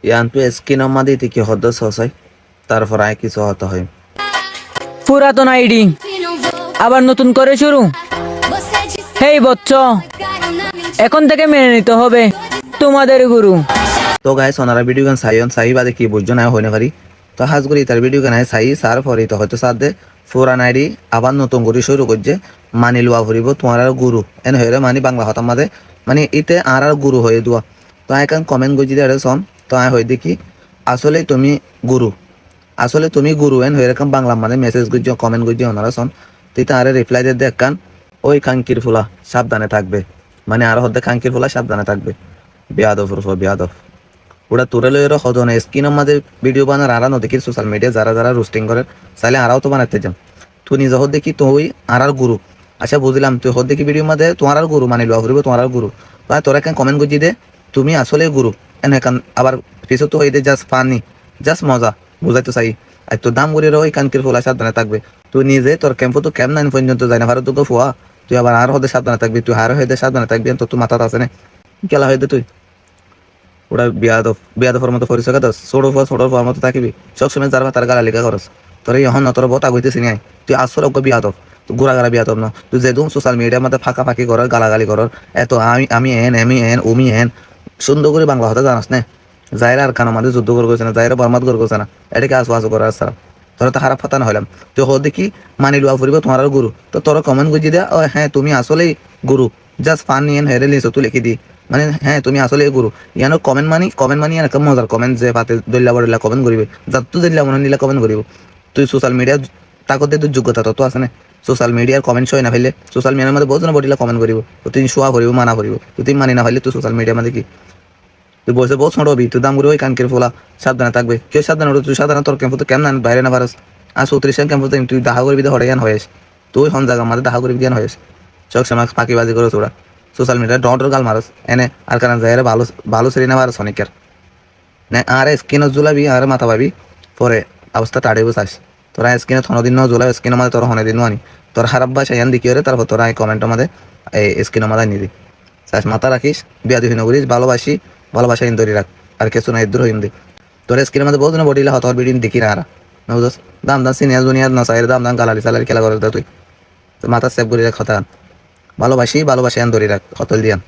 ইয়ান তুই স্কিন মাদি থেকে হদ্দ সসাই তারপর আয় কিছু হতে হয়। পুরাতন আইডি আবার নতুন করে শুরু। হেই বচ্চ, এখন থেকে মেনে নিতে হবে তোমাদের গুরু। তো গাইস ওনারা ভিডিও গান সাই বাদে কি বুঝছো না হইনে পারি। তো হাজ করি তার ভিডিও গান সাই সার পরে তো হয়তো সাথে পুরান আইডি আবার নতুন করে শুরু করছে মানি লওয়া ফুরিব তোমার আর গুরু এন হয়ে মানি বাংলা হতাম মাঝে মানে ইতে আর গুরু হয়ে দেওয়া। তো এখন কমেন্ট করছি দিয়ে সম তো আয় হয়ে দেখি আসলে তুমি গুরু, আসলে তুমি গুরু এন হয়ে এরকম বাংলা মানে মেসেজ করছো কমেন্ট করছো ওনারা সন। তুই তো আরে রিপ্লাই দিয়ে দেখান ওই খাঙ্কির ফুলা সাবধানে থাকবে, মানে আর হদ্দে খাঙ্কির ফুলা সাবধানে থাকবে। বেয়াদব রূপ বেয়াদব ওরা তোরে লইয়ের হজনে স্ক্রিনের মাঝে ভিডিও বানার আরা দেখি সোশ্যাল মিডিয়া যারা যারা রোস্টিং করে চাইলে আরাও তো বানাতে যাম। তুই নিজে হদ দেখি তুই আর গুরু, আচ্ছা বুঝলাম তুই হদ দেখি ভিডিওর মধ্যে তোমার আর গুরু মানে লওয়া ফুরিব তোমার আর গুরু। তাই তোরা কেন কমেন্ট করছি দে তুমি আসলে গুরু এনে কান আবার পিছু তো হয়ে দে জাস্ট ফানি জাস্ট মজা বুঝাইতে চাই। আর তোর দাম করে ওই কান্তির ফুলা সাবধানে থাকবে। তুই নিজে তোর ক্যাম্প তো ক্যাম্প নাইন পর্যন্ত যায় না ভারত তোকে ফুয়া তুই আবার আর হদে সাবধানে থাকবি, তুই আর হয়ে সাবধানে থাকবি তো তুই মাথাতে আছে না খেলা হয়ে দে তুই ওরা বিয়াদফের মতো পরিচয় দাস ছোটোর পর মতো থাকিবি সবসময় যার তার গালা লিখা করস তোর এখন তোর বহুত আগুইতেছি নাই তুই আসল বিয়াদব ঘোরা গালা বিয়াদব না তুই যেদম সোশ্যাল মিডিয়ার মধ্যে ফাঁকা ফাঁকি করার গালাগালি করার এত আমি এন এমি এন উমি এন সুন্দর করে বাংলা হতে জানাস না যাইরা আর কানো মাঝে যুদ্ধ করে গেছে না যাইরা বরমাদ করে গেছে না এটাকে আসু করার সারা তোরা তো খারাপ ফাতা না হলাম তুই হো দেখি মানি লওয়া ফুরিব তোমার গুরু তো তোর কমেন্ট গুজি দেয়া ও হ্যাঁ তুমি আসলেই গুরু জাস্ট ফান নিয়ে হেরে লিখছো তুই লিখি দি মানে হ্যাঁ তুমি আসলে গুরু ইয়ানো কমেন্ট মানি এরকম মজার কমেন্ট যে পাতে দল্লা বড়লা কমেন্ট করিবে যাত তুই দল্লা মনে নিলে কমেন্ট করিব তুই সোশ্যাল মিডিয়া তাকতে তোর যোগ্যতা তত আছে না সোশ্যাল মিডিয়ার কমেন্ট শোয় না ফেললে সোশ্যাল মিডিয়ার মধ্যে বহুত জন বডিলা কমেন্ট করিব তুই শোয়া করিব মানা করিব তুই মানি না ফেললে তুই সোশ্যাল মিডিয়ার মধ্যে কি তুই বসে বহুত ছোট হবি তুই দাম করে ওই কানকের ফোলা সাবধানে থাকবে কেউ সাবধানে উঠো তুই সাধারণ তোর ক্যাম্প তো কেমন বাইরে না পারস আর 34 ক্যাম্প তুই দেখা করবি হরে জ্ঞান হয়েস তুই হন জায়গা মাঝে দেখা করবি জ্ঞান হয়েস চক সমাজ ফাঁকিবাজি করো তোরা সোশ্যাল মিডিয়া ডর গাল মারস এনে আর কারণ যাই ভালো ভালো সেরি না পারস অনেকের না আর স্কিনও জুলাবি আর মাথা পাবি পরে অবস্থা টাড়ে বসাস তোরা স্কিনে থনো দিন জুলাই স্কিনের মাঝে তোরা হনে দিন আনি তোর খারাপ বাসা ইয়ান দিকে তারপর তোরা এই কমেন্টের মাঝে এই স্কিনের মাথায় নিবি চাষ মাথা রাখিস বিয়া দিবি নগরিস ভালোবাসা ইন্দরি রাখ আর কিছু না ইদ্র হিন্দি তোর স্কিনের মধ্যে বহুত বডিলা হতো বিডিন দেখি না আর বুঝস দাম সিনিয়ার জুনিয়ার না চাই দাম গালালি সালারি খেলা করে তুই মাথা সেভ করে রাখ হতা ভালোবাসি আন ধরে রাখ হতল দিয়ান।